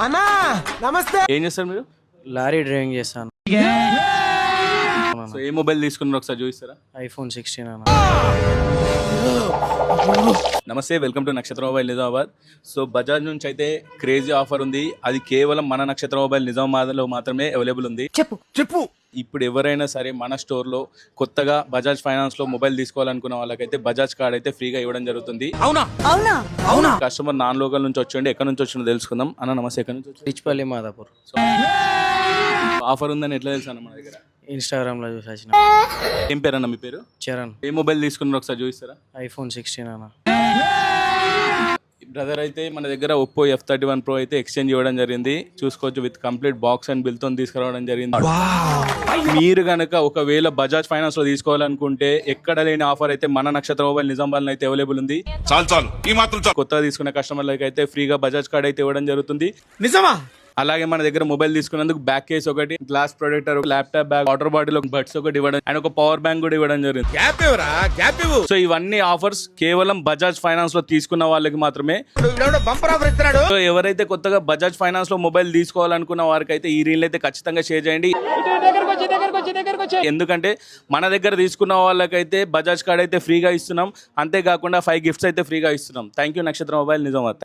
అన్నా నమస్తే. ఏం చేస్తారు మీరు? లారీ డ్రైవింగ్ చేస్తాను. సో ఏ మొబైల్ తీసుకున్నారు ఒకసారి చూపిస్తారా? iPhone 16 అన్న. నమస్తే, వెల్కమ్ టు నక్షత్ర మొబైల్ నిజామాబాద్. సో బజాజ్ నుంచి అయితే క్రేజీ ఆఫర్ ఉంది. అది కేవలం మన నక్షత్ర మొబైల్ నిజామాబాద్లో మాత్రమే అవైలబుల్ ఉంది. చెప్పు. ఇప్పుడు ఎవరైనా సరే మన స్టోర్లో కొత్తగా బజాజ్ ఫైనాన్స్లో మొబైల్ తీసుకోవాలనుకున్న వాళ్ళకైతే బజాజ్ కార్డ్ అయితే ఫ్రీగా ఇవ్వడం జరుగుతుంది. అవునా? కస్టమర్ నాన్ లోకల్ నుంచి వచ్చండి, ఎక్కడి నుంచి వచ్చిందో తెలుసుకుందాం. అన్న నమస్తే, ఎక్కడి నుంచి వచ్చి రిచ్పల్లి మాదాపూర్. ఆఫర్ ఉందని ఎట్లా తెలుసు అన్న మన దగ్గర? ఇన్స్టాగ్రామ్లో చూసి వచ్చిన. ఏం పేరు అన్న మీ పేరు? చరణ్. ఏ మొబైల్ తీసుకున్నారు ఒకసారి చూపిస్తారా? iPhone 16 అన్న. బ్రదర్ అయితే మన దగ్గర ఒప్పో F31 Pro అయితే ఎక్స్చేంజ్ ఇవ్వడం జరిగింది. చూసుకోవచ్చు, విత్ కంప్లీట్ బాక్స్ అండ్ బిల్తో తీసుకురావడం జరిగింది. మీరు కనుక ఒకవేళ బజాజ్ ఫైనాన్స్ లో తీసుకోవాలనుకుంటే ఎక్కడ లేని ఆఫర్ అయితే మన నక్షత్ర మొబైల్ నిజామాబాద్ అయితే అవైలబుల్ ఉంది. చాలు ఈ మాత్రం కొత్తగా తీసుకునే కస్టమర్లకి అయితే ఫ్రీగా బజాజ్ కార్డ్ అయితే ఇవ్వడం జరుగుతుంది. నిజమా? అలాగే మన దగ్గర మొబైల్ తీసుకున్నందుకు బ్యాక్ కేస్ ఒకటి, glass protector, laptop bag, water bottle, buds ఒకటి ఇవ్వడం అండ్ ఒక పవర్ బ్యాంక్ కూడా ఇవ్వడం జరిగింది. సో ఇవన్నీ ఆఫర్స్ కేవలం బజాజ్ ఫైనాన్స్ లో తీసుకున్న వాళ్ళకి మాత్రమే. సో ఎవరైతే కొత్తగా బజాజ్ ఫైనాన్స్ లో మొబైల్ తీసుకోవాలనుకున్న వారికి అయితే ఈ రీల్ అయితే ఖచ్చితంగా షేర్ చేయండి. ఎందుకంటే మన దగ్గర తీసుకున్న వాళ్ళకైతే బజాజ్ కార్డ్ అయితే ఫ్రీగా ఇస్తున్నాం. అంతేకాకుండా 5 గిఫ్ట్స్ అయితే ఫ్రీగా ఇస్తున్నాం. థ్యాంక్ యూ నక్షత్ర మొబైల్ నిజామాబాద్.